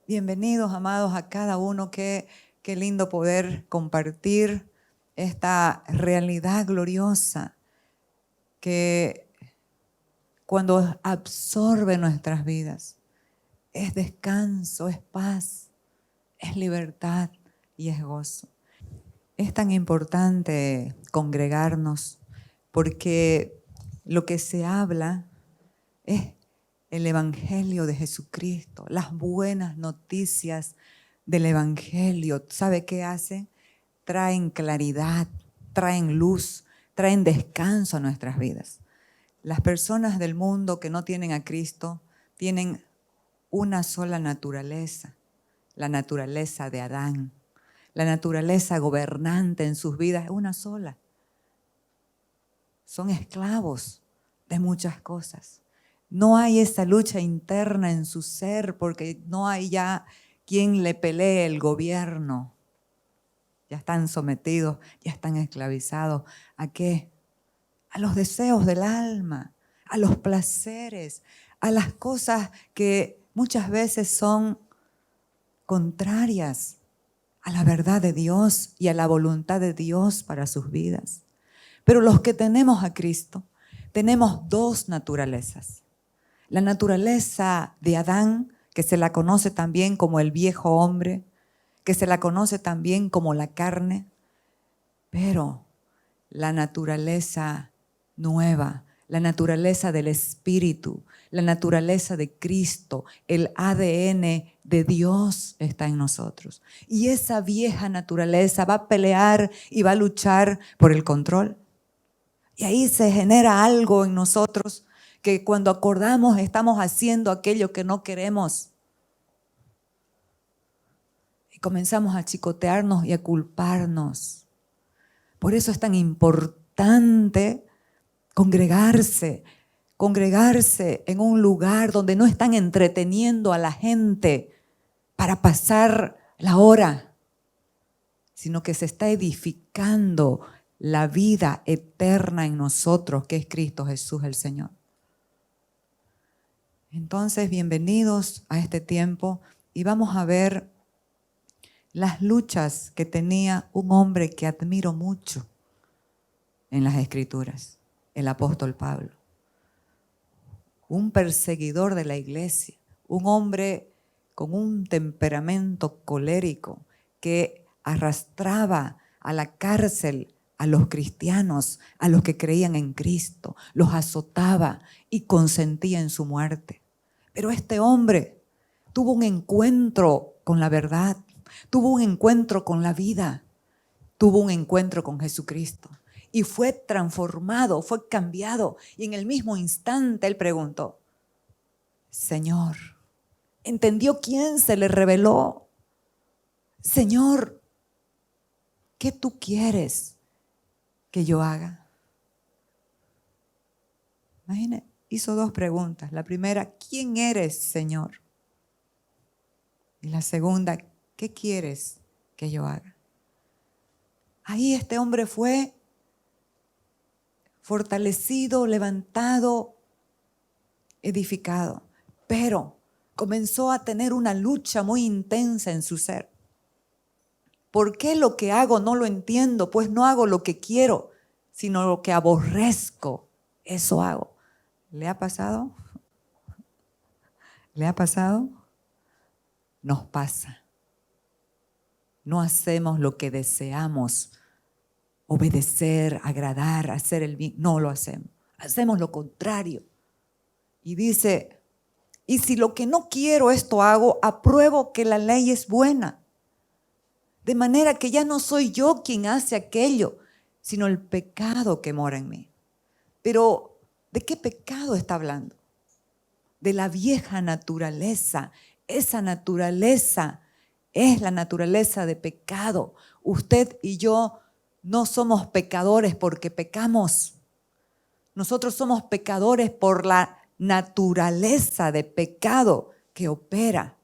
Bienvenidos, amados, a cada uno. Qué lindo poder compartir esta realidad gloriosa que cuando absorbe nuestras vidas es descanso, es paz, es libertad y es gozo. Es tan importante congregarnos porque lo que se habla es el Evangelio de Jesucristo, las buenas noticias del Evangelio. ¿Sabe qué hacen? Traen claridad, traen luz, traen descanso a nuestras vidas. Las personas del mundo que no tienen a Cristo tienen una sola naturaleza, la naturaleza de Adán. La naturaleza gobernante en sus vidas es una sola. Son esclavos de muchas cosas. No hay esa lucha interna en su ser porque no hay ya quien le pelee el gobierno. Ya están sometidos, ya están esclavizados. ¿A qué? A los deseos del alma, a los placeres, a las cosas que muchas veces son contrarias a la verdad de Dios y a la voluntad de Dios para sus vidas. Pero los que tenemos a Cristo, tenemos dos naturalezas. La naturaleza de Adán, que se la conoce también como el viejo hombre, que se la conoce también como la carne, pero la naturaleza nueva, la naturaleza del Espíritu, la naturaleza de Cristo, el ADN de Dios está en nosotros. Y esa vieja naturaleza va a pelear y va a luchar por el control. Y ahí se genera algo en nosotros que cuando acordamos estamos haciendo aquello que no queremos. Y comenzamos a chicotearnos y a culparnos. Por eso es tan importante congregarse en un lugar donde no están entreteniendo a la gente para pasar la hora, sino que se está edificando la vida eterna en nosotros, que es Cristo Jesús el Señor. Entonces, bienvenidos a este tiempo y vamos a ver las luchas que tenía un hombre que admiro mucho en las Escrituras, el apóstol Pablo. Un perseguidor de la iglesia, un hombre con un temperamento colérico que arrastraba a la cárcel a los cristianos, a los que creían en Cristo, los azotaba y consentía en su muerte. Pero este hombre tuvo un encuentro con la verdad, tuvo un encuentro con la vida, tuvo un encuentro con Jesucristo y fue transformado, fue cambiado. Y en el mismo instante él preguntó, Señor, entendió quién se le reveló. Señor, ¿qué tú quieres que yo haga? Imagínate, hizo dos preguntas. La primera, ¿quién eres, Señor? Y la segunda, ¿qué quieres que yo haga? Ahí este hombre fue fortalecido, levantado, edificado, pero comenzó a tener una lucha muy intensa en su ser. ¿Por qué lo que hago no lo entiendo? Pues no hago lo que quiero, sino lo que aborrezco, eso hago. ¿Le ha pasado? ¿Le ha pasado? Nos pasa. No hacemos lo que deseamos, obedecer, agradar, hacer el bien. No lo hacemos. Hacemos lo contrario. Y dice, y si lo que no quiero esto hago, apruebo que la ley es buena. De manera que ya no soy yo quien hace aquello, sino el pecado que mora en mí. Pero, ¿de qué pecado está hablando? De la vieja naturaleza. Esa naturaleza es la naturaleza de pecado. Usted y yo no somos pecadores porque pecamos. Nosotros somos pecadores por la naturaleza de pecado que opera.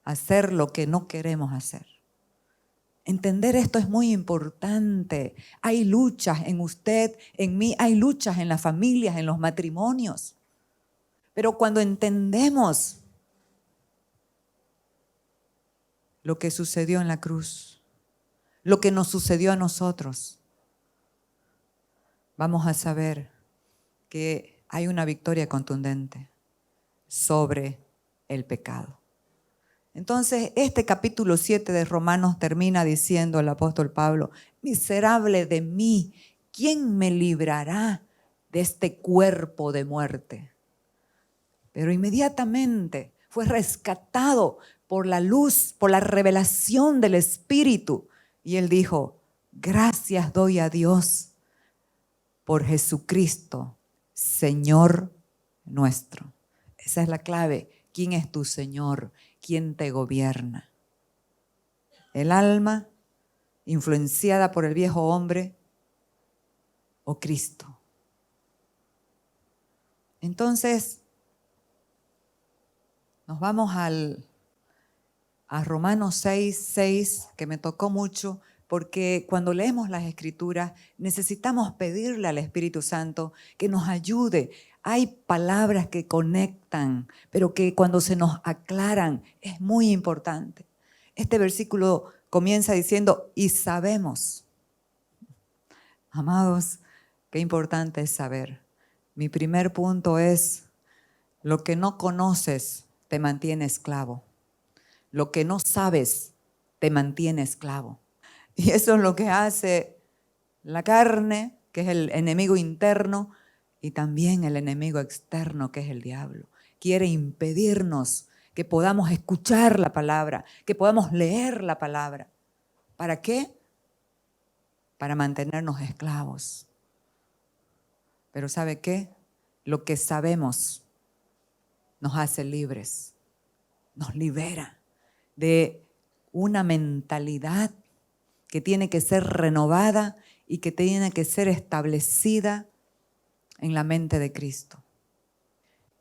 Hacer lo que no queremos hacer. Entender esto es muy importante. Hay luchas en usted, en mí, hay luchas en las familias, en los matrimonios. Pero cuando entendemos lo que sucedió en la cruz, lo que nos sucedió a nosotros, vamos a saber que hay una victoria contundente sobre el pecado. Entonces, este capítulo 7 de Romanos termina diciendo el apóstol Pablo: miserable de mí, ¿quién me librará de este cuerpo de muerte? Pero inmediatamente fue rescatado por la luz, por la revelación del Espíritu. Y él dijo: gracias doy a Dios por Jesucristo, Señor nuestro. Esa es la clave. ¿Quién es tu Señor? ¿Quién te gobierna? ¿El alma influenciada por el viejo hombre o Cristo? Entonces, nos vamos a Romanos 6:6, que me tocó mucho, porque cuando leemos las Escrituras necesitamos pedirle al Espíritu Santo que nos ayude. Hay palabras que conectan, pero que cuando se nos aclaran es muy importante. Este versículo comienza diciendo: y sabemos. Amados, qué importante es saber. Mi primer punto es: lo que no conoces te mantiene esclavo. Lo que no sabes te mantiene esclavo. Y eso es lo que hace la carne, que es el enemigo interno, y también el enemigo externo, que es el diablo. Quiere impedirnos que podamos escuchar la palabra, que podamos leer la palabra. ¿Para qué? Para mantenernos esclavos. Pero ¿sabe qué? Lo que sabemos nos hace libres, nos libera de una mentalidad que tiene que ser renovada y que tiene que ser establecida en la mente de Cristo.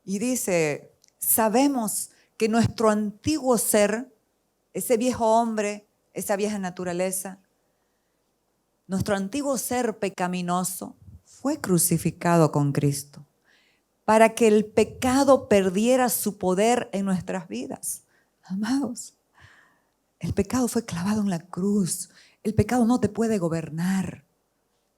Y dice: sabemos que nuestro antiguo ser, ese viejo hombre, esa vieja naturaleza, nuestro antiguo ser pecaminoso fue crucificado con Cristo para que el pecado perdiera su poder en nuestras vidas. Amados, el pecado fue clavado en la cruz. El pecado no te puede gobernar.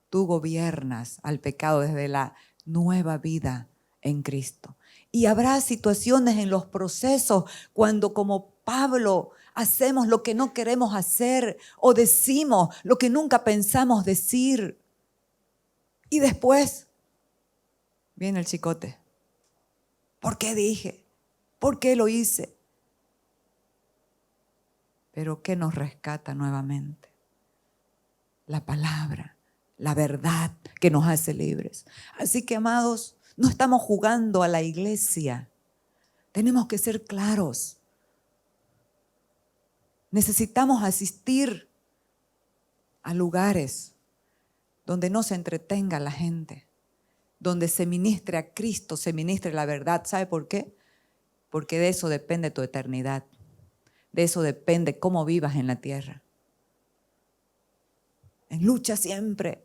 Tú gobiernas al pecado desde la nueva vida en Cristo. Y habrá situaciones en los procesos cuando, como Pablo, hacemos lo que no queremos hacer o decimos lo que nunca pensamos decir. Y después viene el chicote. ¿Por qué dije? ¿Por qué lo hice? Pero ¿qué nos rescata nuevamente? La palabra, la verdad que nos hace libres. Así que, amados, no estamos jugando a la iglesia. Tenemos que ser claros. Necesitamos asistir a lugares donde no se entretenga la gente, donde se ministre a Cristo, se ministre la verdad. ¿Sabe por qué? Porque de eso depende tu eternidad. De eso depende cómo vivas en la tierra. En lucha siempre.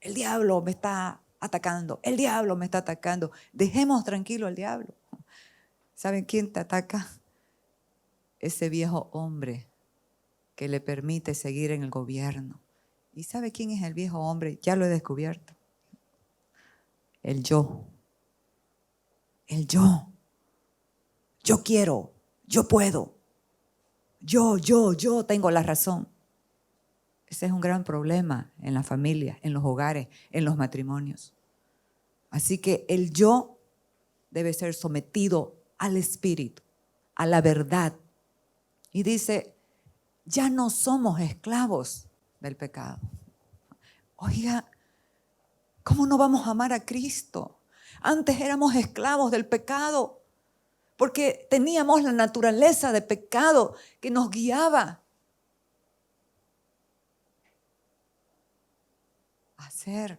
El diablo me está atacando. El diablo me está atacando. Dejemos tranquilo al diablo. ¿Saben quién te ataca? Ese viejo hombre que le permite seguir en el gobierno. ¿Y sabe quién es el viejo hombre? Ya lo he descubierto. El yo. El yo. Yo quiero. Yo puedo. Yo tengo la razón. Ese es un gran problema en las familias, en los hogares, en los matrimonios. Así que el yo debe ser sometido al Espíritu, a la verdad. Y dice: ya no somos esclavos del pecado. Oiga, ¿cómo no vamos a amar a Cristo? Antes éramos esclavos del pecado porque teníamos la naturaleza de pecado que nos guiaba a hacer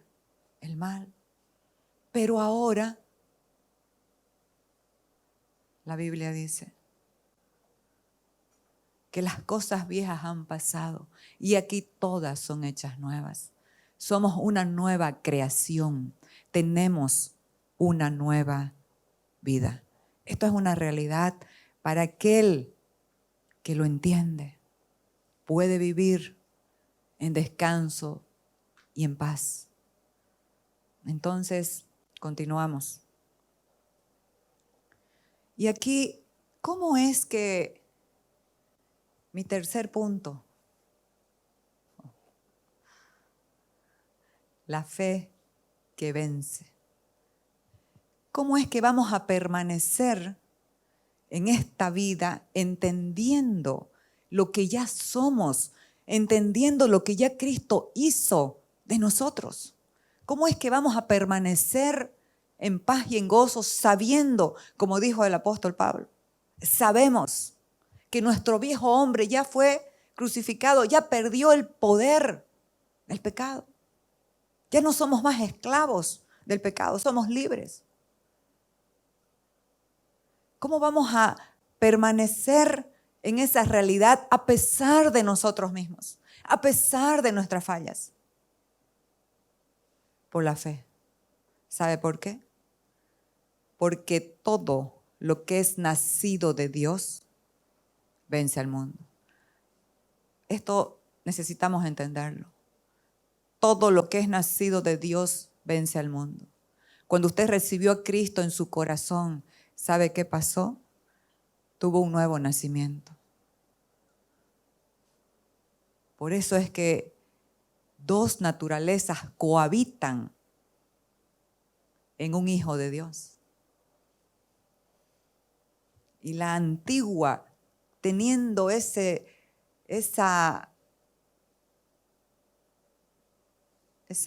el mal. Pero ahora, la Biblia dice que las cosas viejas han pasado y aquí todas son hechas nuevas. Somos una nueva creación. Tenemos una nueva vida. Esto es una realidad para aquel que lo entiende. puede vivir en descanso y en paz. Entonces, continuamos. Y aquí, ¿cómo es que mi tercer punto? La fe que vence. ¿Cómo es que vamos a permanecer en esta vida entendiendo lo que ya somos, entendiendo lo que ya Cristo hizo de nosotros? ¿Cómo es que vamos a permanecer en paz y en gozo sabiendo, como dijo el apóstol Pablo, sabemos que nuestro viejo hombre ya fue crucificado, ya perdió el poder del pecado? Ya no somos más esclavos del pecado, somos libres. ¿Cómo vamos a permanecer en esa realidad a pesar de nosotros mismos, a pesar de nuestras fallas? Por la fe. ¿Sabe por qué? Porque todo lo que es nacido de Dios vence al mundo. Esto necesitamos entenderlo. Todo lo que es nacido de Dios vence al mundo. Cuando usted recibió a Cristo en su corazón, ¿sabe qué pasó? Tuvo un nuevo nacimiento. Por eso es que dos naturalezas cohabitan en un hijo de Dios. Y la antigua, teniendo esa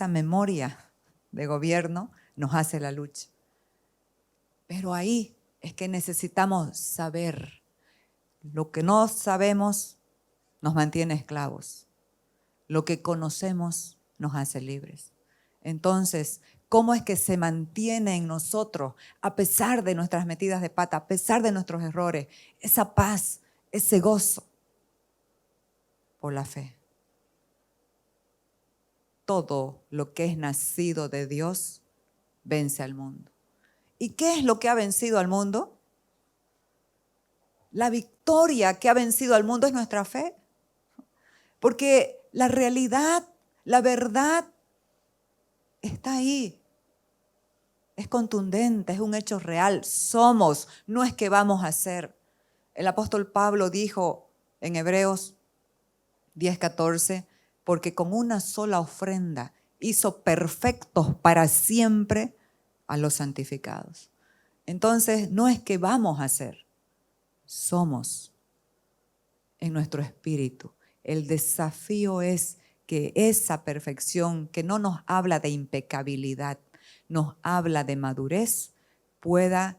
memoria de gobierno, nos hace la lucha. Pero ahí es que necesitamos saber. Lo que no sabemos nos mantiene esclavos. Lo que conocemos nos hace libres. Entonces, ¿cómo es que se mantiene en nosotros, a pesar de nuestras metidas de pata, a pesar de nuestros errores, esa paz, ese gozo? Por la fe. Todo lo que es nacido de Dios vence al mundo. ¿Y qué es lo que ha vencido al mundo? La victoria que ha vencido al mundo es nuestra fe. Porque la realidad, la verdad, está ahí. Es contundente, es un hecho real. Somos, no es que vamos a ser. El apóstol Pablo dijo en Hebreos 10:14, porque con una sola ofrenda hizo perfectos para siempre a los santificados. Entonces, no es que vamos a ser, somos en nuestro espíritu. El desafío es que esa perfección, que no nos habla de impecabilidad, nos habla de madurez, pueda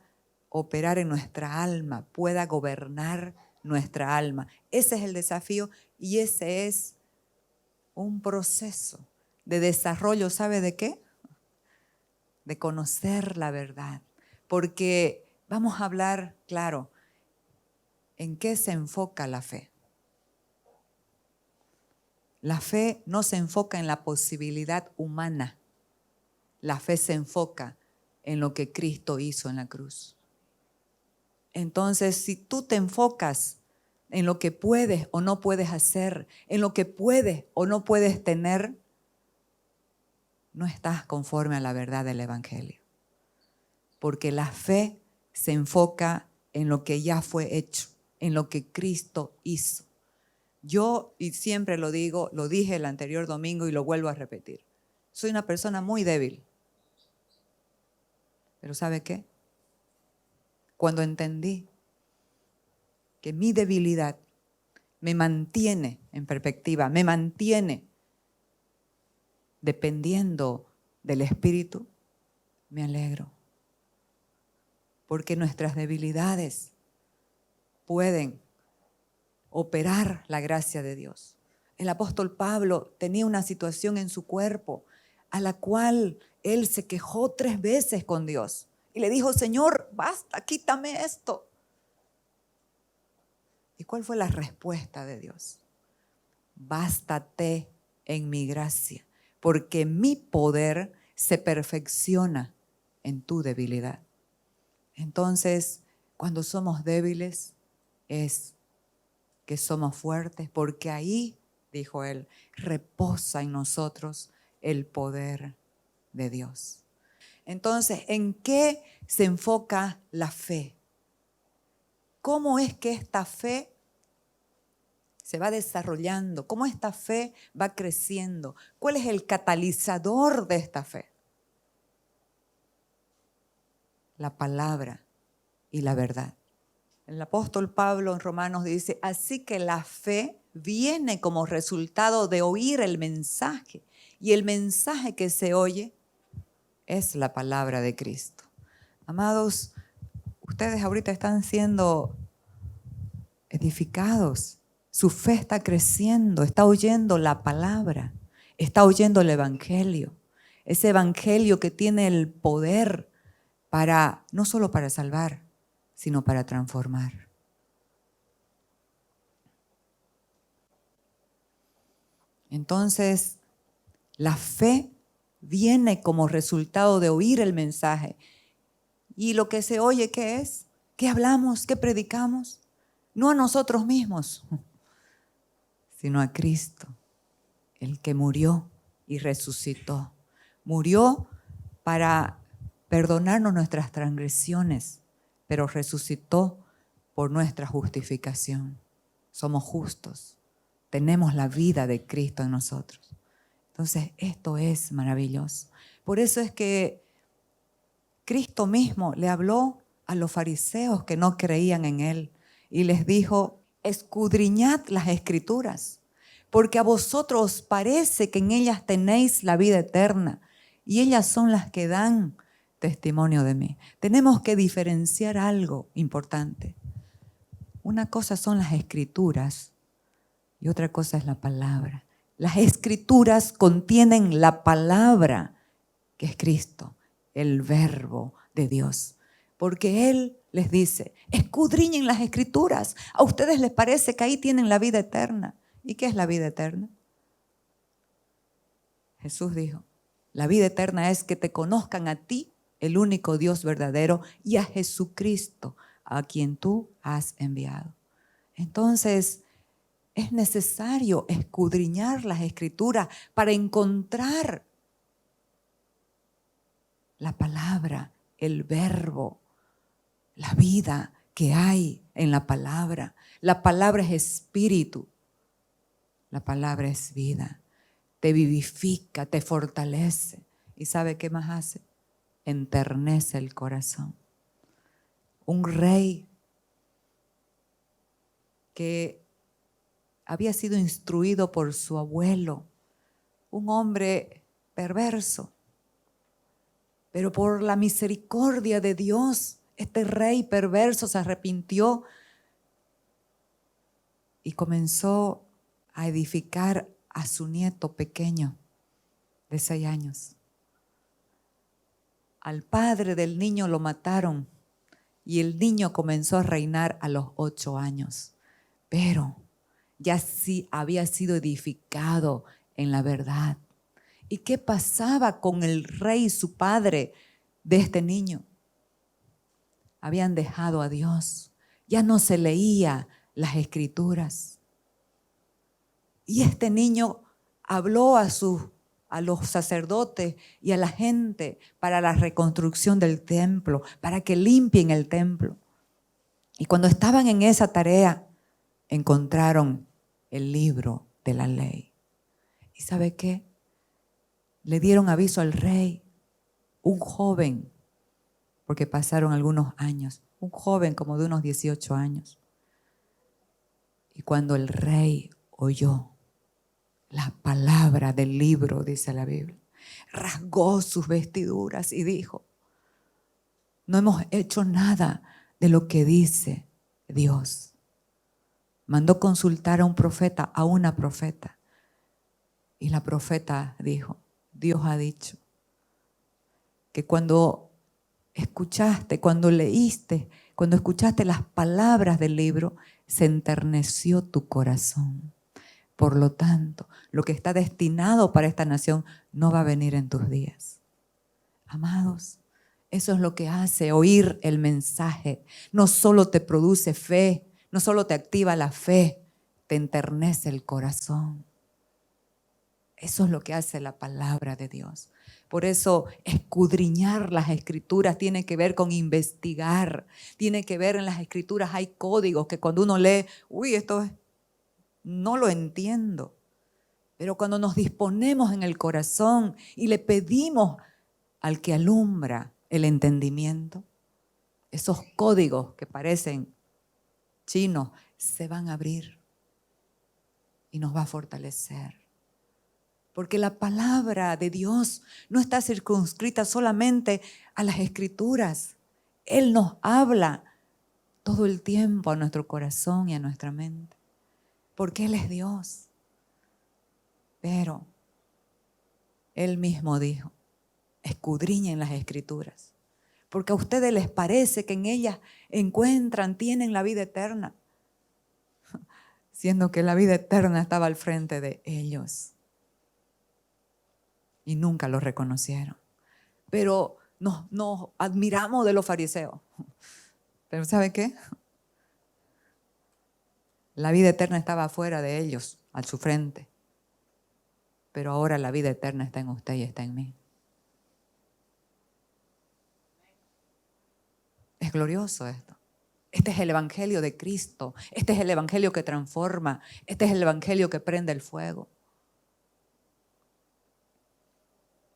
operar en nuestra alma, pueda gobernar nuestra alma. Ese es el desafío y ese es un proceso de desarrollo, ¿sabe de qué? De conocer la verdad. Porque vamos a hablar, claro, ¿en qué se enfoca la fe? La fe no se enfoca en la posibilidad humana. La fe se enfoca en lo que Cristo hizo en la cruz. Entonces, si tú te enfocas en lo que puedes o no puedes hacer, en lo que puedes o no puedes tener, no estás conforme a la verdad del Evangelio. Porque la fe se enfoca en lo que ya fue hecho, en lo que Cristo hizo. Yo, y siempre lo digo, lo dije el anterior domingo y lo vuelvo a repetir, soy una persona muy débil. Pero ¿sabe qué? Cuando entendí que mi debilidad me mantiene en perspectiva, me mantiene dependiendo del Espíritu, me alegro. Porque nuestras debilidades pueden operar la gracia de Dios. El apóstol Pablo tenía una situación en su cuerpo a la cual él se quejó 3 veces con Dios y le dijo, Señor, basta, quítame esto. ¿Y cuál fue la respuesta de Dios? Bástate en mi gracia, porque mi poder se perfecciona en tu debilidad. Entonces, cuando somos débiles, es que somos fuertes, porque ahí, dijo él, reposa en nosotros el poder de Dios. Entonces, ¿en qué se enfoca la fe? ¿Cómo es que esta fe se va desarrollando? ¿Cómo esta fe va creciendo? ¿Cuál es el catalizador de esta fe? La palabra y la verdad. El apóstol Pablo en Romanos dice, así que la fe viene como resultado de oír el mensaje. Y el mensaje que se oye es la palabra de Cristo. Amados, ustedes ahorita están siendo edificados. Su fe está creciendo, está oyendo la palabra, está oyendo el evangelio. Ese evangelio que tiene el poder para, no solo para salvar, sino para transformar. Entonces, la fe viene como resultado de oír el mensaje. Y lo que se oye, ¿qué es? ¿Qué hablamos? ¿Qué predicamos? No a nosotros mismos, sino a Cristo, el que murió y resucitó. Murió para perdonarnos nuestras transgresiones, pero resucitó por nuestra justificación. Somos justos, tenemos la vida de Cristo en nosotros. Entonces, esto es maravilloso. Por eso es que Cristo mismo le habló a los fariseos que no creían en Él y les dijo, escudriñad las Escrituras, porque a vosotros os parece que en ellas tenéis la vida eterna y ellas son las que dan testimonio de mí. Tenemos que diferenciar algo importante. Una cosa son las Escrituras y otra cosa es la palabra. Las Escrituras contienen la palabra que es Cristo, el verbo de Dios. Porque Él les dice, escudriñen las Escrituras. A ustedes les parece que ahí tienen la vida eterna. ¿Y qué es la vida eterna? Jesús dijo, la vida eterna es que te conozcan a ti, el único Dios verdadero, y a Jesucristo, a quien tú has enviado. Entonces, es necesario escudriñar las Escrituras para encontrar la palabra, el verbo, la vida que hay en la palabra. La palabra es espíritu, la palabra es vida. Te vivifica, te fortalece. ¿Y sabe qué más hace? Enternece el corazón. Un rey que había sido instruido por su abuelo, un hombre perverso, pero por la misericordia de Dios, este rey perverso se arrepintió y comenzó a edificar a su nieto pequeño de 6 años. Al padre del niño lo mataron y el niño comenzó a reinar a los 8 años. Pero ya sí había sido edificado en la verdad. ¿Y qué pasaba con el rey, su padre, de este niño? Habían dejado a Dios. Ya no se leía las Escrituras. Y este niño habló a los sacerdotes y a la gente para la reconstrucción del templo, para que limpien el templo. Y cuando estaban en esa tarea, encontraron el libro de la ley. ¿Y sabe qué? Le dieron aviso al rey, un joven, porque pasaron algunos años, un joven como de unos 18 años. Y cuando el rey oyó la palabra del libro, dice la Biblia, rasgó sus vestiduras y dijo, no hemos hecho nada de lo que dice Dios. Mandó consultar a un profeta, a una profeta. Y la profeta dijo, Dios ha dicho que cuando escuchaste, cuando leíste, cuando escuchaste las palabras del libro, se enterneció tu corazón. Por lo tanto, lo que está destinado para esta nación no va a venir en tus días. Amados, eso es lo que hace oír el mensaje. No solo te produce fe, no solo te activa la fe, te enternece el corazón. Eso es lo que hace la palabra de Dios. Por eso escudriñar las Escrituras tiene que ver con investigar. Tiene que ver en las Escrituras, hay códigos que cuando uno lee, no lo entiendo. Pero cuando nos disponemos en el corazón y le pedimos al que alumbra el entendimiento, esos códigos que parecen chinos se van a abrir y nos va a fortalecer. Porque la palabra de Dios no está circunscrita solamente a las Escrituras. Él nos habla todo el tiempo a nuestro corazón y a nuestra mente. Porque Él es Dios. Pero Él mismo dijo, escudriñen las Escrituras. Porque a ustedes les parece que en ellas tienen la vida eterna. Siendo que la vida eterna estaba al frente de ellos. Y nunca lo reconocieron. Pero nos admiramos de los fariseos. Pero ¿sabe qué? La vida eterna estaba afuera de ellos, a su frente. Pero ahora la vida eterna está en usted y está en mí. Es glorioso esto. Este es el evangelio de Cristo. Este es el evangelio que transforma. Este es el evangelio que prende el fuego.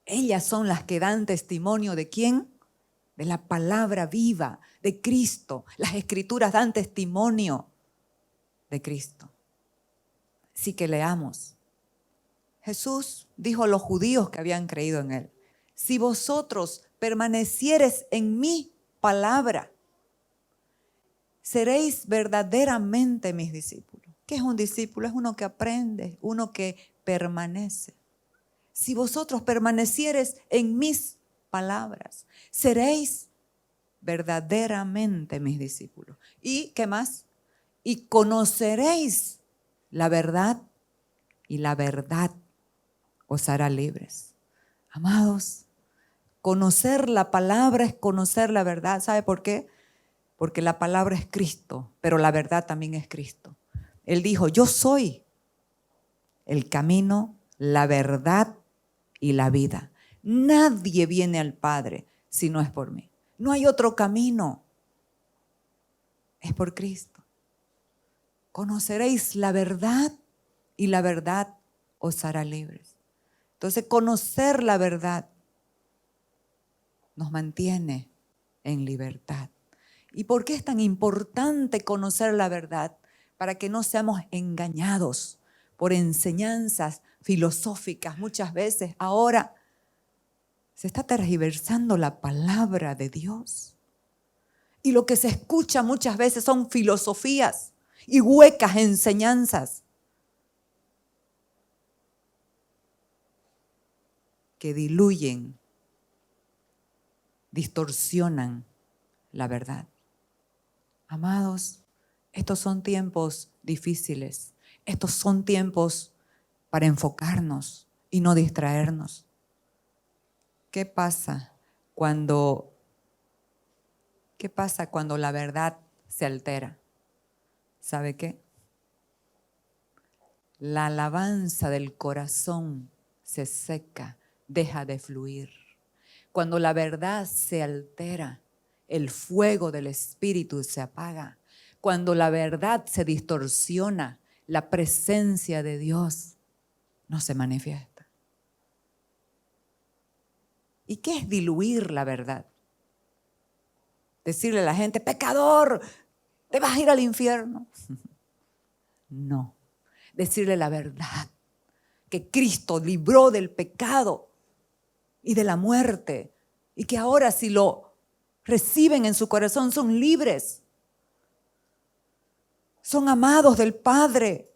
Ellas son las que dan testimonio ¿de quién? De la palabra viva, de Cristo. Las Escrituras dan testimonio de Cristo. Así que leamos. Jesús dijo a los judíos que habían creído en Él, si vosotros permaneciereis en mi palabra, seréis verdaderamente mis discípulos. ¿Qué es un discípulo? Es uno que aprende, uno que permanece. Si vosotros permaneciereis en mis palabras, seréis verdaderamente mis discípulos. ¿Y qué más? Y conoceréis la verdad, y la verdad os hará libres. Amados, conocer la palabra es conocer la verdad. ¿Sabe por qué? Porque la palabra es Cristo, pero la verdad también es Cristo. Él dijo, yo soy el camino, la verdad y la vida. Nadie viene al Padre si no es por mí. No hay otro camino. Es por Cristo. Conoceréis la verdad y la verdad os hará libres. Entonces, conocer la verdad nos mantiene en libertad. ¿Y por qué es tan importante conocer la verdad? Para que no seamos engañados por enseñanzas filosóficas muchas veces. Ahora se está tergiversando la palabra de Dios. Y lo que se escucha muchas veces son filosofías y huecas enseñanzas que diluyen, distorsionan la verdad. Amados, estos son tiempos difíciles. Estos son tiempos para enfocarnos y no distraernos. ¿Qué pasa cuando la verdad se altera? ¿Sabe qué? La alabanza del corazón se seca, deja de fluir. Cuando la verdad se altera, el fuego del Espíritu se apaga. Cuando la verdad se distorsiona, la presencia de Dios no se manifiesta. ¿Y qué es diluir la verdad? Decirle a la gente, pecador, te vas a ir al infierno. No, decirle la verdad, que Cristo libró del pecado y de la muerte y que ahora si lo reciben en su corazón son libres, son amados del Padre.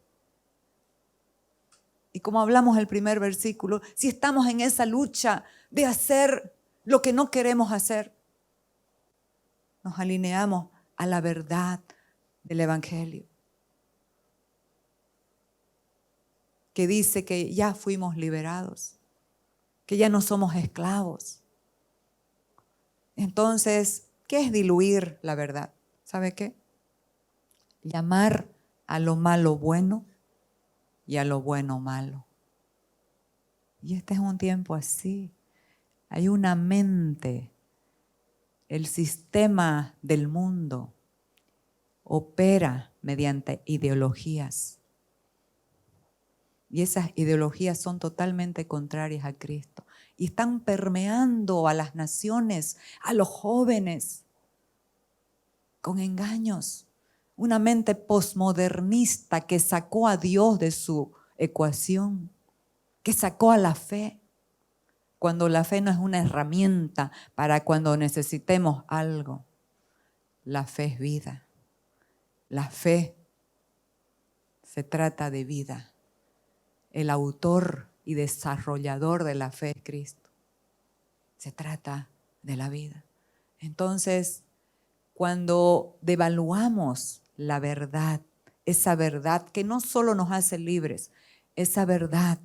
Y como hablamos en el primer versículo, si estamos en esa lucha de hacer lo que no queremos hacer, nos alineamos a la verdad del Evangelio, que dice que ya fuimos liberados, que ya no somos esclavos. Entonces, ¿qué es diluir la verdad? ¿Sabe qué? Llamar a lo malo bueno y a lo bueno malo. Y este es un tiempo así. Hay una mente, el sistema del mundo opera mediante ideologías. Y esas ideologías son totalmente contrarias a Cristo. Y están permeando a las naciones, a los jóvenes, con engaños. Una mente posmodernista que sacó a Dios de su ecuación, que sacó a la fe, cuando la fe no es una herramienta para cuando necesitemos algo. La fe es vida. La fe se trata de vida. El autor y desarrollador de la fe es Cristo. Se trata de la vida. Entonces, cuando devaluamos la verdad, esa verdad que no solo nos hace libres, esa verdad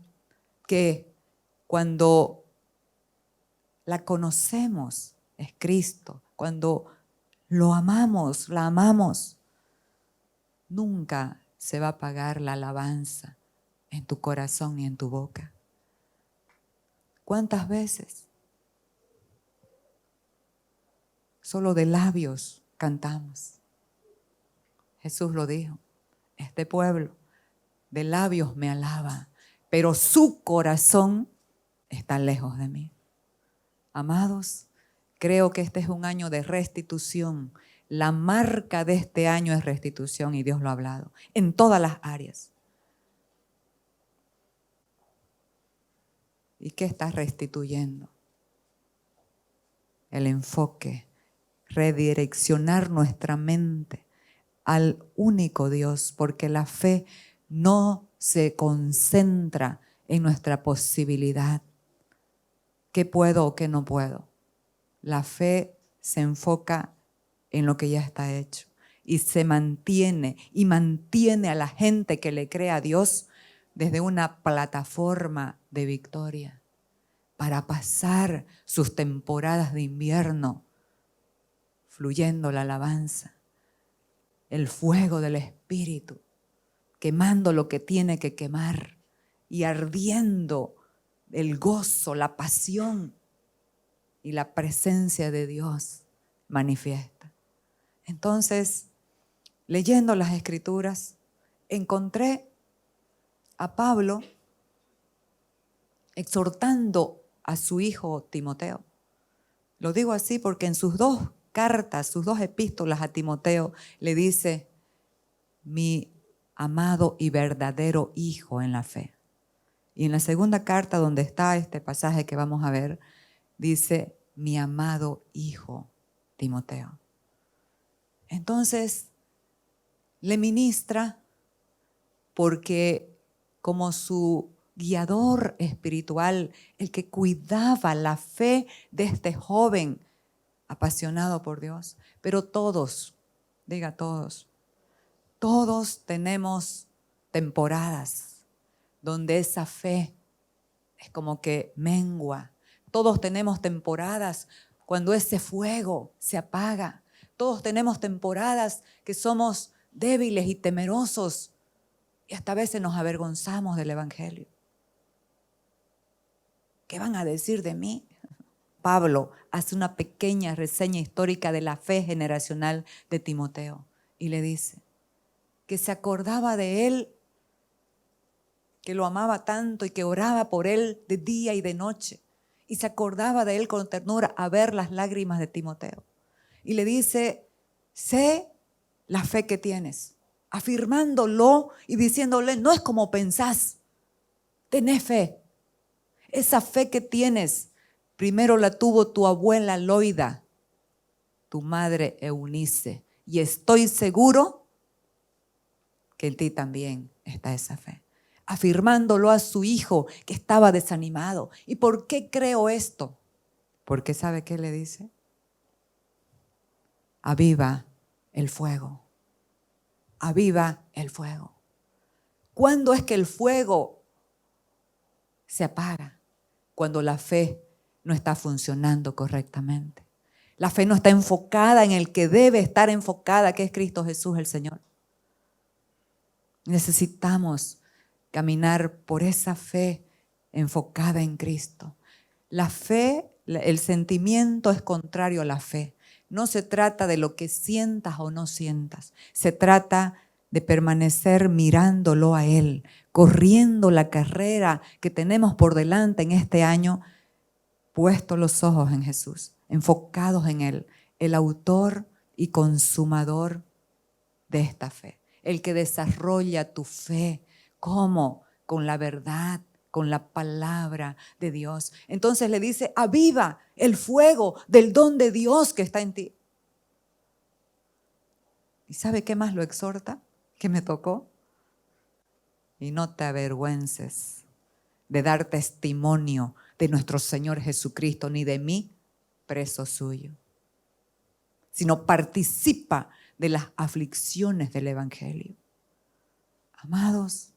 que cuando la conocemos es Cristo, cuando lo amamos, la amamos, nunca se va a apagar la alabanza en tu corazón ni en tu boca. ¿Cuántas veces? Solo de labios cantamos. Jesús lo dijo, este pueblo de labios me alaba, pero su corazón está lejos de mí. Amados, creo que este es un año de restitución. La marca de este año es restitución y Dios lo ha hablado en todas las áreas. ¿Y qué estás restituyendo? El enfoque, redireccionar nuestra mente al único Dios, porque la fe no se concentra en nuestra posibilidad. ¿Qué puedo o qué no puedo? La fe se enfoca en lo que ya está hecho y se mantiene a la gente que le cree a Dios desde una plataforma de victoria para pasar sus temporadas de invierno fluyendo la alabanza, el fuego del Espíritu, quemando lo que tiene que quemar y ardiendo el gozo, la pasión y la presencia de Dios manifiesta. Entonces, leyendo las Escrituras, encontré a Pablo exhortando a su hijo Timoteo. Lo digo así porque en sus dos cartas, sus dos epístolas a Timoteo, le dice, mi amado y verdadero hijo en la fe. Y en la segunda carta, donde está este pasaje que vamos a ver, dice, mi amado hijo Timoteo. Entonces, le ministra porque como su guiador espiritual, el que cuidaba la fe de este joven apasionado por Dios. Pero todos, diga todos tenemos temporadas donde esa fe es como que mengua. Todos tenemos temporadas cuando ese fuego se apaga. Todos tenemos temporadas que somos débiles y temerosos y hasta a veces nos avergonzamos del Evangelio. ¿Qué van a decir de mí? Pablo hace una pequeña reseña histórica de la fe generacional de Timoteo y le dice que se acordaba de él, que lo amaba tanto y que oraba por él de día y de noche. Y se acordaba de él con ternura a ver las lágrimas de Timoteo. Y le dice, sé la fe que tienes, afirmándolo y diciéndole, no es como pensás, tenés fe. Esa fe que tienes, primero la tuvo tu abuela Loida, tu madre Eunice, y estoy seguro que en ti también está esa fe. Afirmándolo a su hijo que estaba desanimado. ¿Y por qué creo esto? Porque ¿sabe qué le dice? Aviva el fuego. Aviva el fuego. ¿Cuándo es que el fuego se apaga? Cuando la fe no está funcionando correctamente. La fe no está enfocada en el que debe estar enfocada, que es Cristo Jesús el Señor. Necesitamos caminar por esa fe enfocada en Cristo. La fe, el sentimiento es contrario a la fe. No se trata de lo que sientas o no sientas. Se trata de permanecer mirándolo a Él, corriendo la carrera que tenemos por delante en este año, puestos los ojos en Jesús, enfocados en Él, el autor y consumador de esta fe, el que desarrolla tu fe. ¿Cómo? Con la verdad, con la palabra de Dios. Entonces le dice, aviva el fuego del don de Dios que está en ti. ¿Y sabe qué más lo exhorta? ¿Qué me tocó? Y no te avergüences de dar testimonio de nuestro Señor Jesucristo, ni de mí, preso suyo, sino participa de las aflicciones del Evangelio. Amados,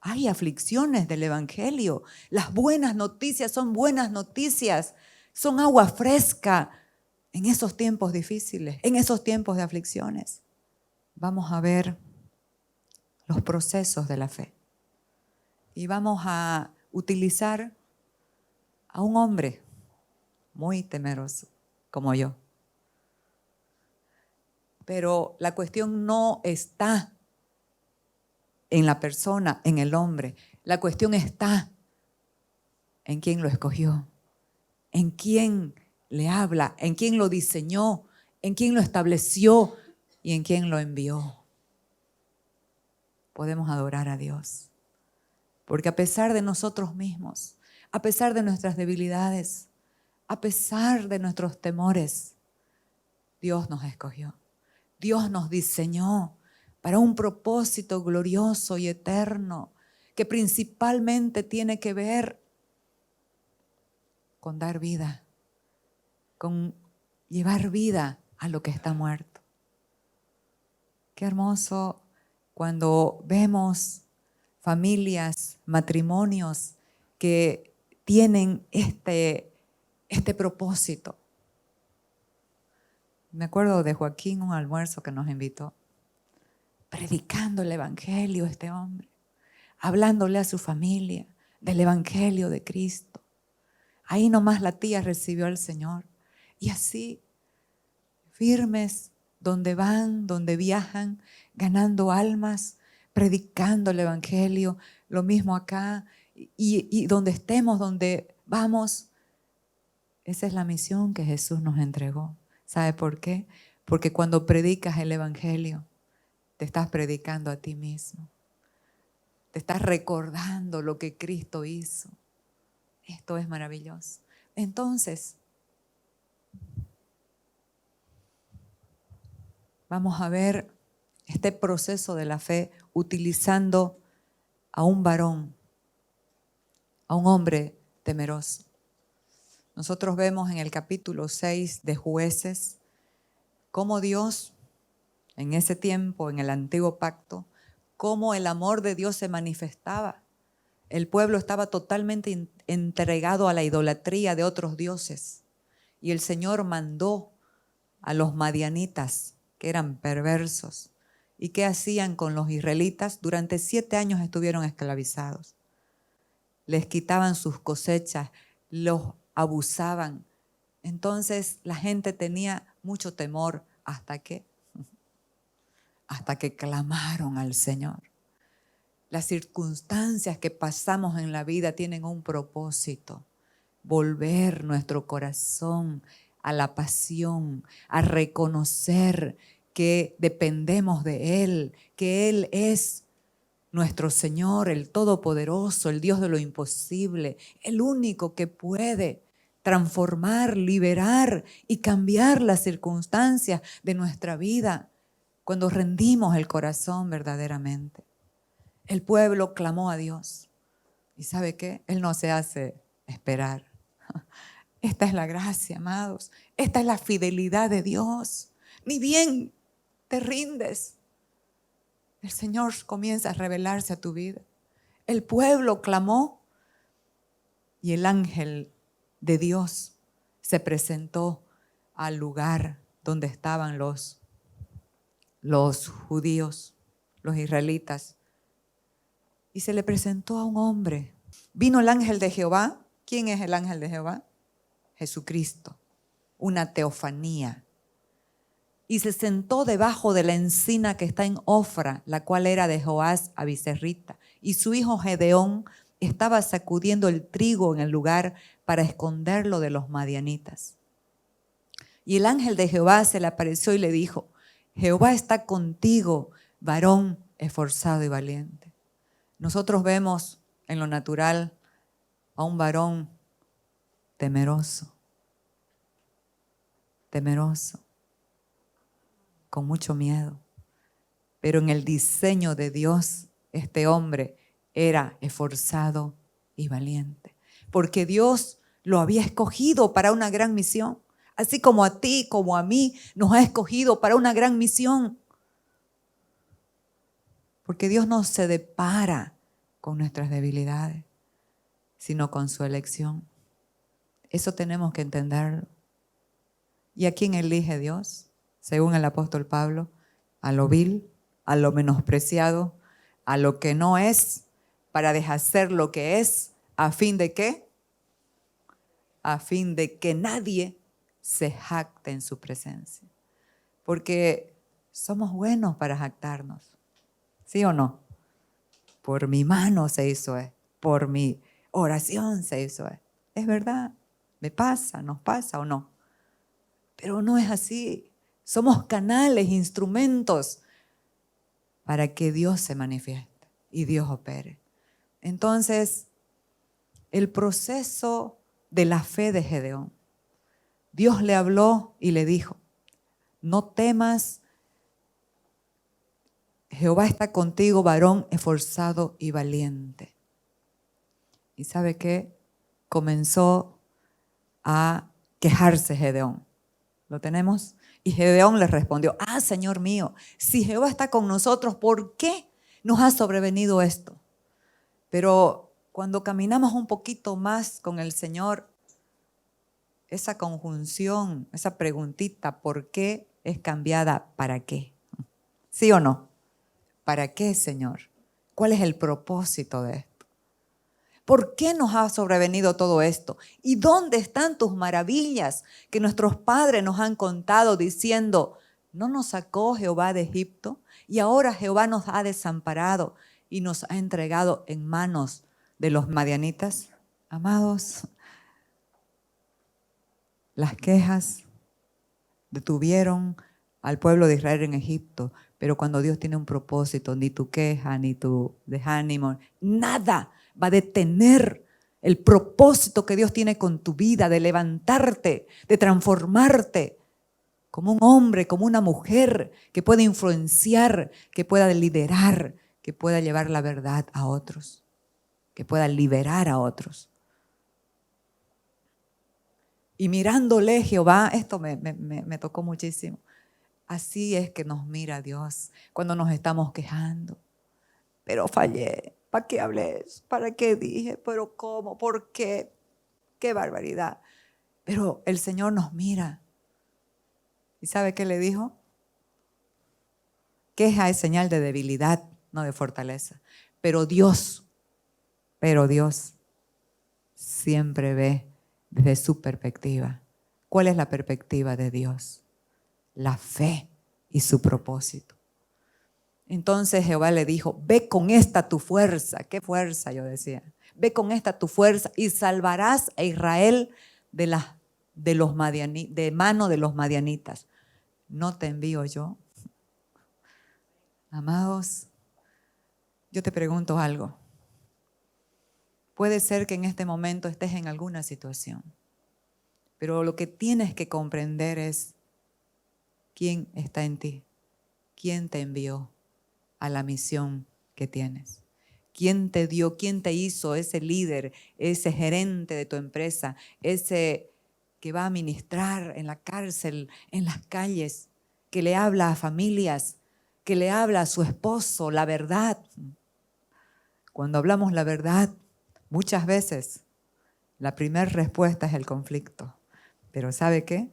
hay aflicciones del Evangelio. Las buenas noticias son buenas noticias, son agua fresca en esos tiempos difíciles, en esos tiempos de aflicciones. Vamos a ver los procesos de la fe y vamos a utilizar a un hombre muy temeroso como yo. Pero la cuestión no está en la persona, en el hombre. La cuestión está en quién lo escogió, en quién le habla, en quién lo diseñó, en quién lo estableció y en quién lo envió. Podemos adorar a Dios, porque a pesar de nosotros mismos, a pesar de nuestras debilidades, a pesar de nuestros temores, Dios nos escogió. Dios nos diseñó para un propósito glorioso y eterno que principalmente tiene que ver con dar vida, con llevar vida a lo que está muerto. Qué hermoso cuando vemos familias, matrimonios que tienen este propósito. Me acuerdo de Joaquín, un almuerzo que nos invitó, predicando el Evangelio este hombre, hablándole a su familia del Evangelio de Cristo. Ahí nomás la tía recibió al Señor. Y así, firmes, donde van, donde viajan, ganando almas, predicando el Evangelio, lo mismo acá, y donde estemos, donde vamos, esa es la misión que Jesús nos entregó. ¿Sabe por qué? Porque cuando predicas el Evangelio, te estás predicando a ti mismo. Te estás recordando lo que Cristo hizo. Esto es maravilloso. Entonces, vamos a ver este proceso de la fe utilizando a un varón, a un hombre temeroso. Nosotros vemos en el capítulo 6 de Jueces cómo Dios, en ese tiempo, en el antiguo pacto, cómo el amor de Dios se manifestaba. El pueblo estaba totalmente entregado a la idolatría de otros dioses. Y el Señor mandó a los madianitas, que eran perversos. ¿Y qué hacían con los israelitas? Durante 7 años estuvieron esclavizados. Les quitaban sus cosechas, los abusaban. Entonces la gente tenía mucho temor. ¿Hasta qué? Hasta que clamaron al Señor. Las circunstancias que pasamos en la vida tienen un propósito: volver nuestro corazón a la pasión, a reconocer que dependemos de Él, que Él es nuestro Señor, el Todopoderoso, el Dios de lo imposible, el único que puede transformar, liberar y cambiar las circunstancias de nuestra vida cuando rendimos el corazón verdaderamente. El pueblo clamó a Dios. ¿Y sabe qué? Él no se hace esperar. Esta es la gracia, amados. Esta es la fidelidad de Dios. Ni bien te rindes, el Señor comienza a revelarse a tu vida. El pueblo clamó y el ángel de Dios se presentó al lugar donde estaban los judíos, los israelitas. y se le presentó a un hombre. Vino el ángel de Jehová. ¿Quién es el ángel de Jehová? Jesucristo. Una teofanía. Y se sentó debajo de la encina que está en Ofra, la cual era de Joás Abiserrita. Y su hijo Gedeón estaba sacudiendo el trigo en el lugar para esconderlo de los madianitas. Y el ángel de Jehová se le apareció y le dijo: Jehová está contigo, varón esforzado y valiente. Nosotros vemos en lo natural a un varón temeroso, con mucho miedo. Pero en el diseño de Dios, este hombre era esforzado y valiente. Porque Dios lo había escogido para una gran misión. Así como a ti, como a mí, nos ha escogido para una gran misión. Porque Dios no se depara con nuestras debilidades, sino con su elección. Eso tenemos que entenderlo. ¿Y a quién elige Dios? Según el apóstol Pablo, a lo vil, a lo menospreciado, a lo que no es, para deshacer lo que es, ¿a fin de qué? A fin de que nadie se jacte en su presencia. Porque somos buenos para jactarnos, ¿sí o no? Por mi mano se hizo esto, por mi oración se hizo esto. Es verdad, me pasa, nos pasa o no. Pero no es así. Somos canales, instrumentos para que Dios se manifieste y Dios opere. Entonces, el proceso de la fe de Gedeón. Dios le habló y le dijo: no temas, Jehová está contigo, varón esforzado y valiente. ¿Y sabe qué? Comenzó a quejarse Gedeón. ¿Lo tenemos? Y Gedeón le respondió: Señor mío, si Jehová está con nosotros, ¿por qué nos ha sobrevenido esto? Pero cuando caminamos un poquito más con el Señor, esa conjunción, esa preguntita, ¿por qué?, es cambiada ¿para qué? ¿Sí o no? ¿Para qué, Señor? ¿Cuál es el propósito de esto? ¿Por qué nos ha sobrevenido todo esto? ¿Y dónde están tus maravillas que nuestros padres nos han contado diciendo: ¿no nos sacó Jehová de Egipto? Y ahora Jehová nos ha desamparado y nos ha entregado en manos de los madianitas. Amados, las quejas detuvieron al pueblo de Israel en Egipto, pero cuando Dios tiene un propósito, ni tu queja, ni tu desánimo, nada va a detener el propósito que Dios tiene con tu vida, de levantarte, de transformarte como un hombre, como una mujer que pueda influenciar, que pueda liderar, que pueda llevar la verdad a otros, que pueda liberar a otros. Y mirándole Jehová, esto me tocó muchísimo. Así es que nos mira Dios cuando nos estamos quejando. Pero fallé, ¿para qué hablé? ¿Para qué dije? ¿Pero cómo? ¿Por qué? ¡Qué barbaridad! Pero el Señor nos mira. ¿Y sabe qué le dijo? Queja es señal de debilidad, no de fortaleza. Pero Dios siempre ve desde su perspectiva. ¿Cuál es la perspectiva de Dios? La fe y su propósito. Entonces Jehová le dijo: ve con esta tu fuerza. ¿Qué fuerza? Yo decía. Ve con esta tu fuerza y salvarás a Israel de mano de los madianitas. ¿No te envío yo? Amados, yo te pregunto algo. Puede ser que en este momento estés en alguna situación, pero lo que tienes que comprender es quién está en ti, quién te envió a la misión que tienes. ¿Quién te dio, quién te hizo ese líder, ese gerente de tu empresa, ese que va a ministrar en la cárcel, en las calles, que le habla a familias, que le habla a su esposo la verdad? Cuando hablamos la verdad, muchas veces la primera respuesta es el conflicto. Pero ¿sabe qué?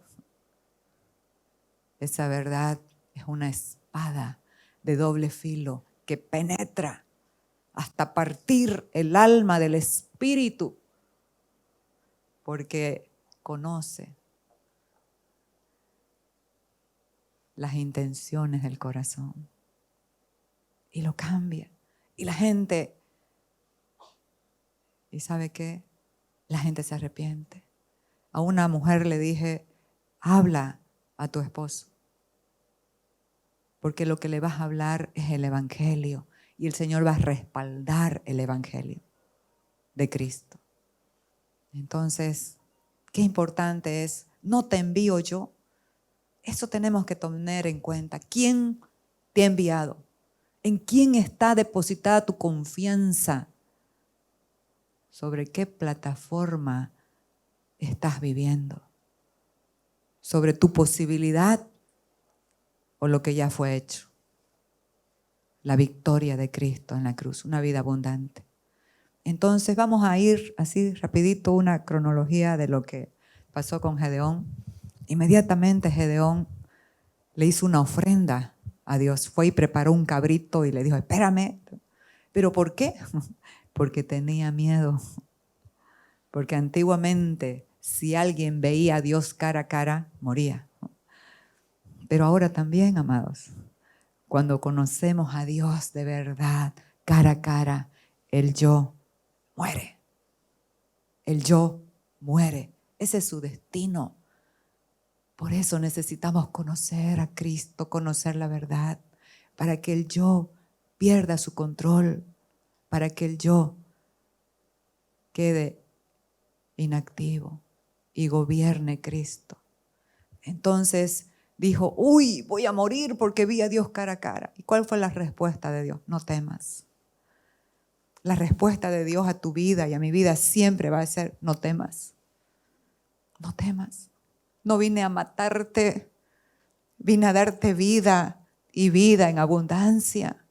Esa verdad es una espada de doble filo que penetra hasta partir el alma del espíritu, porque conoce las intenciones del corazón y lo cambia. Y la gente, ¿y sabe qué? La gente se arrepiente. A una mujer le dije, habla a tu esposo, porque lo que le vas a hablar es el evangelio y el Señor va a respaldar el evangelio de Cristo. Entonces, qué importante es, no te envío yo. Eso tenemos que tener en cuenta. ¿Quién te ha enviado? ¿En quién está depositada tu confianza? ¿Sobre qué plataforma estás viviendo? ¿Sobre tu posibilidad o lo que ya fue hecho? La victoria de Cristo en la cruz, una vida abundante. Entonces vamos a ir así rapidito una cronología de lo que pasó con Gedeón. Inmediatamente Gedeón le hizo una ofrenda a Dios. Fue y preparó un cabrito y le dijo, espérame. ¿Pero por qué? Porque tenía miedo. Porque antiguamente si alguien veía a Dios cara a cara, moría. Pero ahora también, amados, cuando conocemos a Dios de verdad, cara a cara, el yo muere. El yo muere. Ese es su destino. Por eso necesitamos conocer a Cristo, conocer la verdad, para que el yo pierda su control, para que el yo quede inactivo y gobierne Cristo. Entonces dijo, uy, voy a morir porque vi a Dios cara a cara. ¿Y cuál fue la respuesta de Dios? No temas. La respuesta de Dios a tu vida y a mi vida siempre va a ser, no temas. No temas. No vine a matarte, vine a darte vida y vida en abundancia.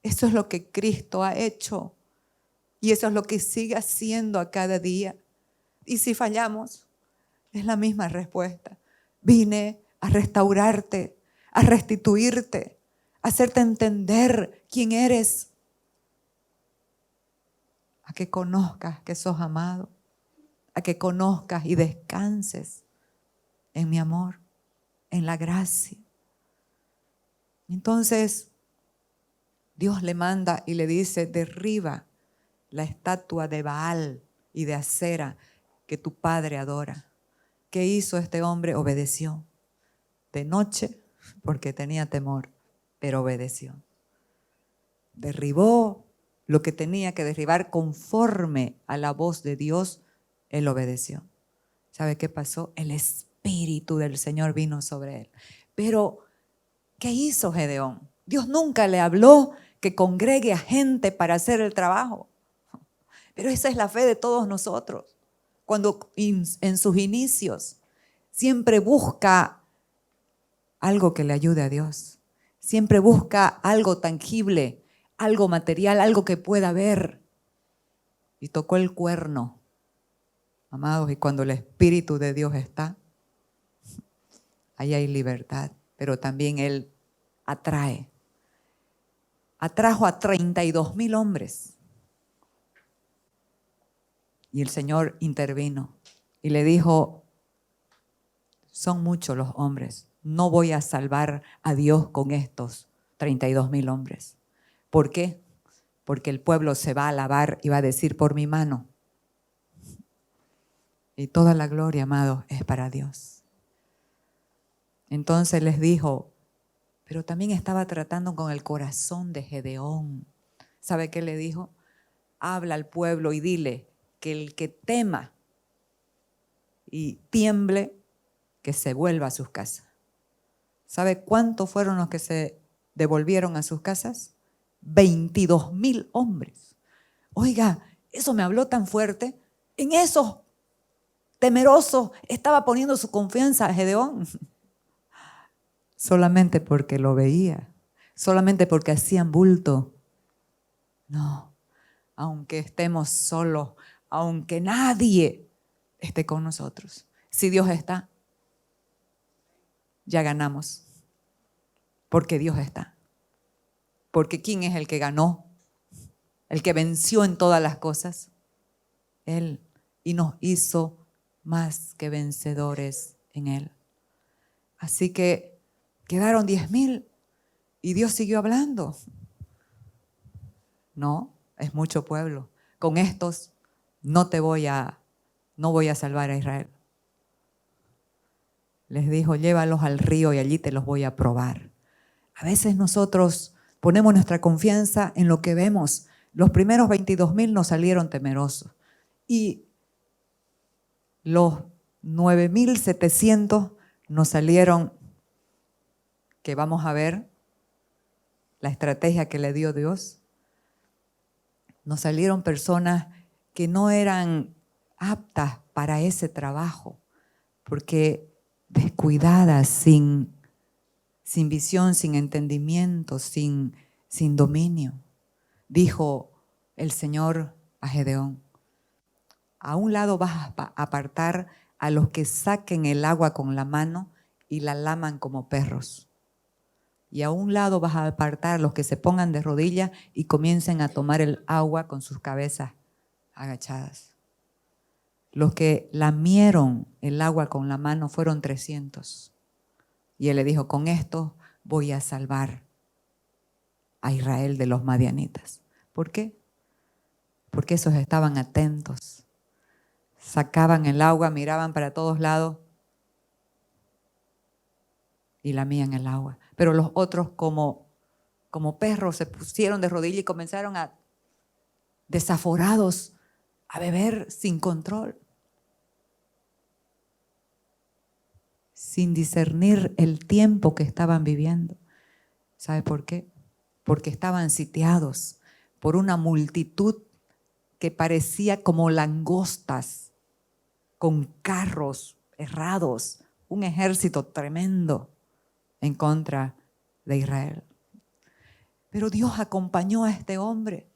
Eso es lo que Cristo ha hecho y eso es lo que sigue haciendo a cada día. Y si fallamos, es la misma respuesta. Vine a restaurarte, a restituirte, a hacerte entender quién eres, a que conozcas que sos amado, a que conozcas y descanses en mi amor, en la gracia. Entonces, Dios le manda y le dice, derriba la estatua de Baal y de Acera que tu padre adora. ¿Qué hizo este hombre? Obedeció. De noche, porque tenía temor, pero obedeció. Derribó lo que tenía que derribar conforme a la voz de Dios, él obedeció. ¿Sabe qué pasó? El Espíritu del Señor vino sobre él. Pero, ¿qué hizo Gedeón? Dios nunca le habló que congregue a gente para hacer el trabajo. Pero esa es la fe de todos nosotros. Cuando en sus inicios siempre busca algo que le ayude a Dios. Siempre busca algo tangible, algo material, algo que pueda ver. Y tocó el cuerno, amados, y cuando el Espíritu de Dios está, ahí hay libertad, pero también Él atrae. Atrajo a 32,000 hombres. Y el Señor intervino y le dijo, son muchos los hombres, no voy a salvar a Dios con estos 32,000 hombres. ¿Por qué? Porque el pueblo se va a alabar y va a decir por mi mano. Y toda la gloria, amados, es para Dios. Entonces les dijo, pero también estaba tratando con el corazón de Gedeón. ¿Sabe qué le dijo? Habla al pueblo y dile que el que tema y tiemble, que se vuelva a sus casas. ¿Sabe cuántos fueron los que se devolvieron a sus casas? 22,000 hombres. Oiga, eso me habló tan fuerte. En esos temerosos estaba poniendo su confianza a Gedeón. Solamente porque lo veía, solamente porque hacían bulto. No, aunque estemos solos, aunque nadie esté con nosotros, si Dios está, ya ganamos, porque Dios está. Porque ¿quién es el que ganó? el que venció en todas las cosas, Él, y nos hizo más que vencedores en Él. Así que quedaron 10,000 y Dios siguió hablando. No, es mucho pueblo. Con estos no voy a salvar a Israel. Les dijo, llévalos al río y allí te los voy a probar. A veces nosotros ponemos nuestra confianza en lo que vemos. Los primeros 22,000 nos salieron temerosos. Y los 9,700 nos salieron, que vamos a ver la estrategia que le dio Dios. Nos salieron personas que no eran aptas para ese trabajo, porque descuidadas, sin visión, sin entendimiento, sin dominio. Dijo el Señor a Gedeón, a un lado vas a apartar a los que saquen el agua con la mano y la laman como perros. Y a un lado vas a apartar a los que se pongan de rodillas y comiencen a tomar el agua con sus cabezas agachadas. Los que lamieron el agua con la mano fueron 300. Y él le dijo, con esto voy a salvar a Israel de los madianitas. ¿Por qué? Porque esos estaban atentos. Sacaban el agua, miraban para todos lados y lamían el agua. Pero los otros como perros se pusieron de rodillas y comenzaron desaforados a beber sin control, sin discernir el tiempo que estaban viviendo. ¿Sabe por qué? Porque estaban sitiados por una multitud que parecía como langostas, con carros errados, un ejército tremendo en contra de Israel. Pero Dios acompañó a este hombre.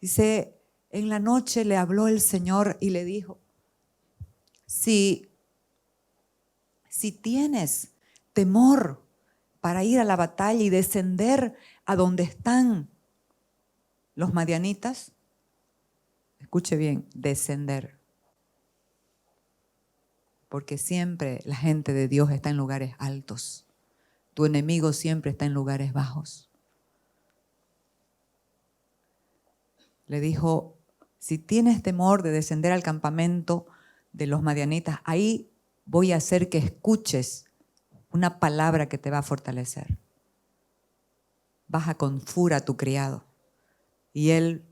Dice, en la noche le habló el Señor y le dijo, si tienes temor para ir a la batalla y descender a donde están los madianitas, escuche bien, descender. Porque siempre la gente de Dios está en lugares altos. Tu enemigo siempre está en lugares bajos. Le dijo, si tienes temor de descender al campamento de los madianitas, ahí voy a hacer que escuches una palabra que te va a fortalecer. Baja con furia a tu criado. Y él,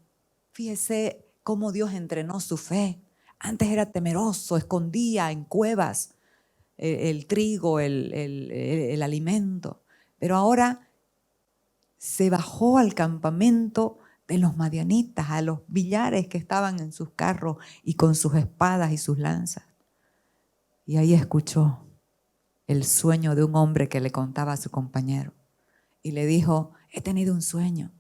fíjese cómo Dios entrenó su fe. Antes era temeroso, escondía en cuevas el trigo, el alimento. Pero ahora se bajó al campamento de los madianitas, a los millares que estaban en sus carros y con sus espadas y sus lanzas. Y ahí escuchó el sueño de un hombre que le contaba a su compañero. Y le dijo, he tenido un sueño.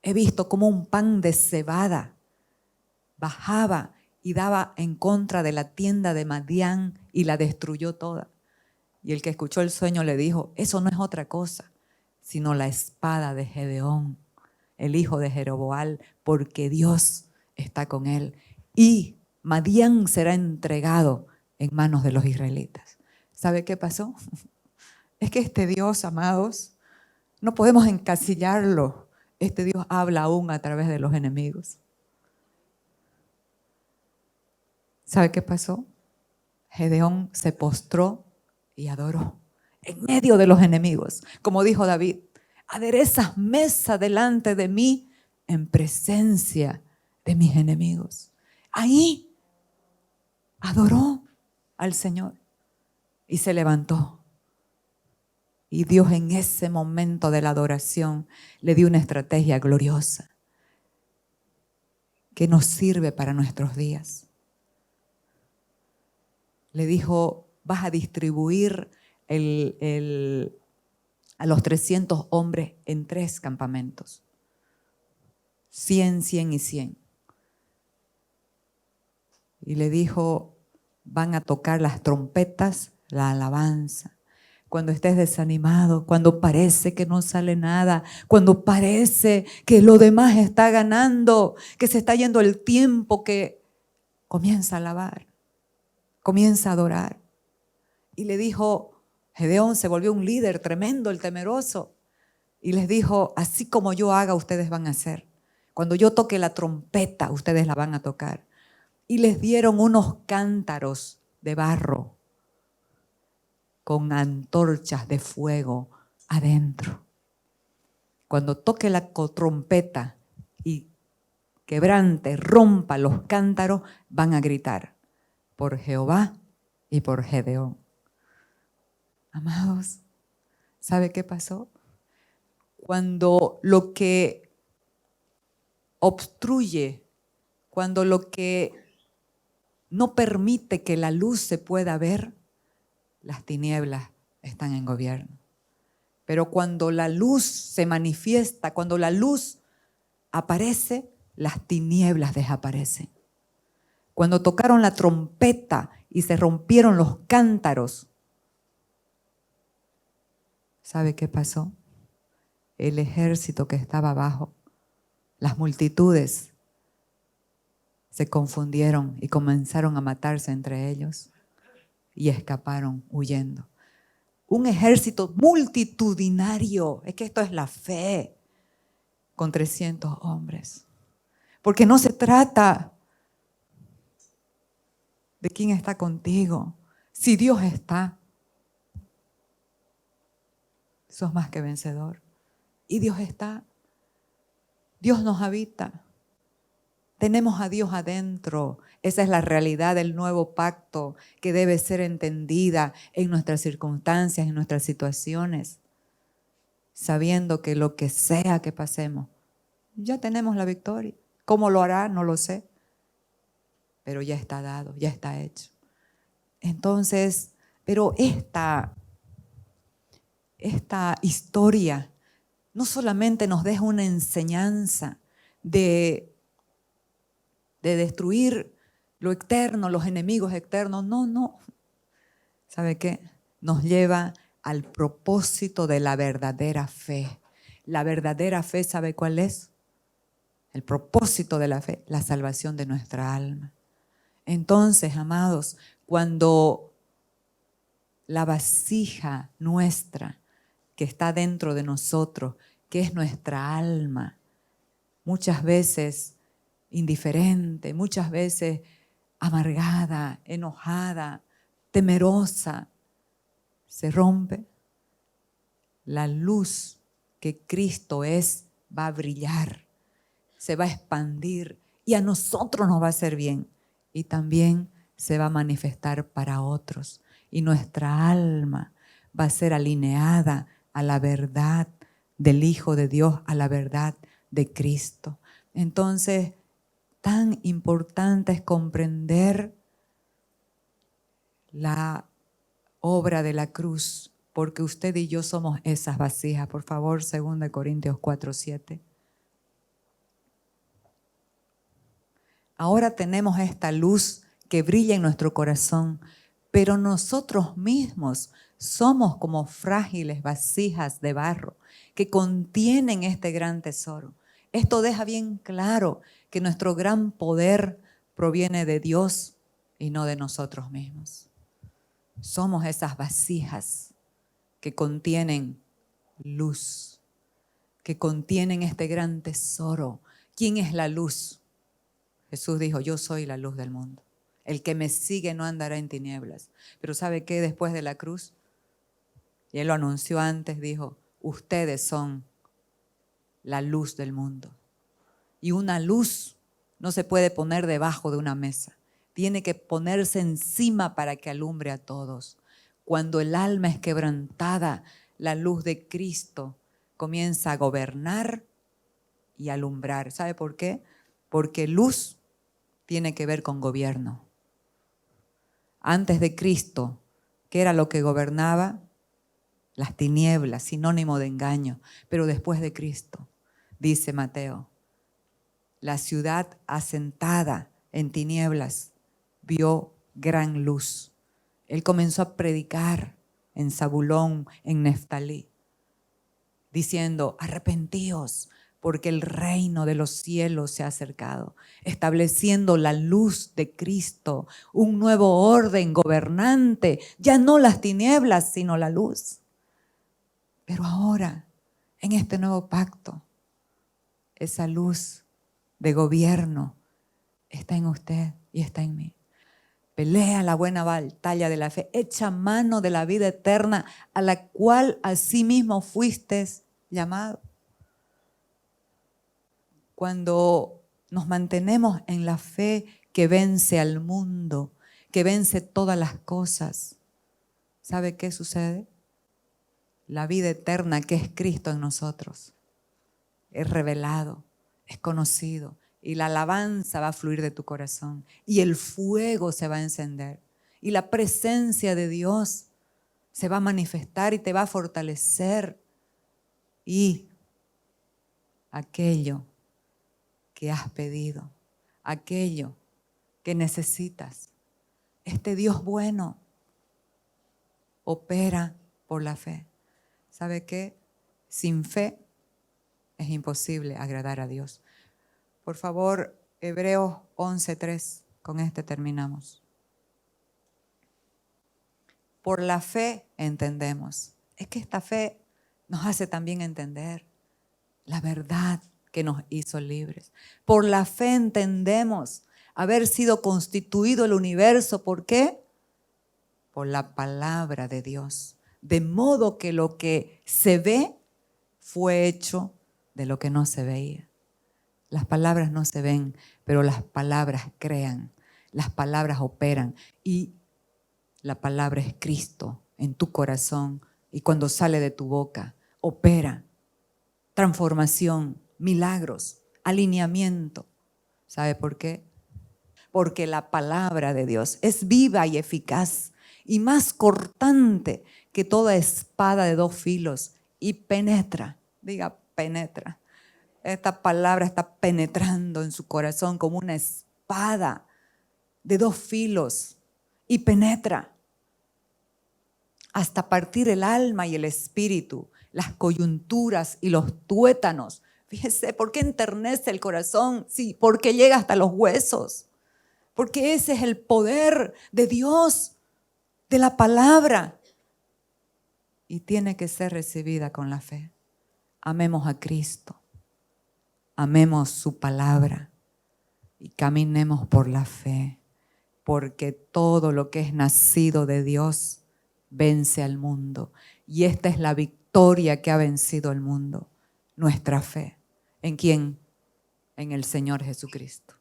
He visto como un pan de cebada bajaba y daba en contra de la tienda de Madián y la destruyó toda. Y el que escuchó el sueño le dijo, eso no es otra cosa, sino la espada de Gedeón, el hijo de Jeroboam, porque Dios está con él. Y Madián será entregado en manos de los israelitas. ¿Sabe qué pasó? Es que este Dios, amados, no podemos encasillarlo. Este Dios habla aún a través de los enemigos. ¿Sabe qué pasó? Gedeón se postró y adoró en medio de los enemigos. Como dijo David, aderezas mesa delante de mí en presencia de mis enemigos. Ahí adoró al Señor y se levantó. Y Dios en ese momento de la adoración le dio una estrategia gloriosa que nos sirve para nuestros días. Le dijo, vas a distribuir a los 300 hombres en 3 campamentos. 100, 100 y 100. Y le dijo, van a tocar las trompetas, la alabanza. cuando estés desanimado, cuando parece que no sale nada, cuando parece que lo demás está ganando, que se está yendo el tiempo, que comienza a alabar, comienza a adorar. Y le dijo, Gedeón se volvió un líder tremendo, el temeroso. Y les dijo, así como yo haga, ustedes van a hacer. Cuando yo toque la trompeta, ustedes la van a tocar. Y les dieron unos cántaros de barro con antorchas de fuego adentro. Cuando toque la trompeta y quebrante, rompa los cántaros, van a gritar por Jehová y por Gedeón. Amados, ¿sabe qué pasó? Cuando lo que obstruye, cuando lo que no permite que la luz se pueda ver, las tinieblas están en gobierno. Pero cuando la luz se manifiesta, cuando la luz aparece, las tinieblas desaparecen. Cuando tocaron la trompeta y se rompieron los cántaros, ¿sabe qué pasó? El ejército que estaba abajo, las multitudes, se confundieron y comenzaron a matarse entre ellos y escaparon huyendo. Un ejército multitudinario, es que esto es la fe, con 300 hombres. Porque no se trata de quién está contigo. Si Dios está, sos más que vencedor. Y Dios está. Dios nos habita. Tenemos a Dios adentro. Esa es la realidad del nuevo pacto que debe ser entendida en nuestras circunstancias, en nuestras situaciones. Sabiendo que lo que sea que pasemos, ya tenemos la victoria. ¿Cómo lo hará? No lo sé. Pero ya está dado, ya está hecho. Entonces, pero esta historia no solamente nos deja una enseñanza de destruir lo externo, los enemigos externos, no. ¿Sabe qué? Nos lleva al propósito de la verdadera fe. La verdadera fe, ¿sabe cuál es? El propósito de la fe, la salvación de nuestra alma. Entonces, amados, cuando la vasija nuestra que está dentro de nosotros, que es nuestra alma, muchas veces indiferente, muchas veces amargada, enojada, temerosa, se rompe, la luz que Cristo es va a brillar, se va a expandir y a nosotros nos va a hacer bien y también se va a manifestar para otros y nuestra alma va a ser alineada a la verdad del Hijo de Dios, a la verdad de Cristo. Entonces, tan importante es comprender la obra de la cruz, porque usted y yo somos esas vasijas. Por favor, 2 Corintios 4:7. Ahora tenemos esta luz que brilla en nuestro corazón, pero nosotros mismos somos como frágiles vasijas de barro que contienen este gran tesoro. Esto deja bien claro que nuestro gran poder proviene de Dios y no de nosotros mismos. Somos esas vasijas que contienen luz, que contienen este gran tesoro. ¿Quién es la luz? Jesús dijo, yo soy la luz del mundo. El que me sigue no andará en tinieblas. Pero ¿sabe qué? Después de la cruz, y Él lo anunció antes, dijo, ustedes son la luz del mundo. Y una luz no se puede poner debajo de una mesa. Tiene que ponerse encima para que alumbre a todos. Cuando el alma es quebrantada, la luz de Cristo comienza a gobernar y alumbrar. ¿Sabe por qué? Porque luz tiene que ver con gobierno. Antes de Cristo, ¿qué era lo que gobernaba? Las tinieblas, sinónimo de engaño. Pero después de Cristo, dice Mateo, la ciudad asentada en tinieblas vio gran luz. Él comenzó a predicar en Zabulón, en Neftalí, diciendo: arrepentíos, porque el reino de los cielos se ha acercado, estableciendo la luz de Cristo, un nuevo orden gobernante, ya no las tinieblas, sino la luz. Pero ahora, en este nuevo pacto, esa luz de gobierno está en usted y está en mí. Pelea la buena batalla de la fe, echa mano de la vida eterna a la cual asimismo fuisteis llamado. Cuando nos mantenemos en la fe que vence al mundo, que vence todas las cosas, ¿sabe qué sucede? La vida eterna que es Cristo en nosotros es revelado, es conocido, y la alabanza va a fluir de tu corazón y el fuego se va a encender y la presencia de Dios se va a manifestar y te va a fortalecer, y aquello que has pedido, aquello que necesitas, este Dios bueno opera por la fe. ¿Sabe qué? Sin fe es imposible agradar a Dios. Por favor, Hebreos 11:3, con este terminamos. Por la fe entendemos. Es que esta fe nos hace también entender la verdad que nos hizo libres. Por la fe entendemos haber sido constituido el universo. ¿Por qué? Por la palabra de Dios. De modo que lo que se ve fue hecho de lo que no se veía. Las palabras no se ven, pero las palabras crean, las palabras operan, y la palabra es Cristo en tu corazón, y cuando sale de tu boca opera transformación, milagros, alineamiento. ¿Sabe por qué? Porque la palabra de Dios es viva y eficaz y más cortante que toda espada de 2 filos y penetra, diga penetra. Esta palabra está penetrando en su corazón como una espada de 2 filos y penetra hasta partir el alma y el espíritu, las coyunturas y los tuétanos. Fíjese, ¿por qué enternece el corazón? Sí, porque llega hasta los huesos. Porque ese es el poder de Dios, de la palabra. Y tiene que ser recibida con la fe. Amemos a Cristo. Amemos su palabra y caminemos por la fe, porque todo lo que es nacido de Dios vence al mundo. Y esta es la victoria que ha vencido al mundo, nuestra fe. ¿En quién? En el Señor Jesucristo.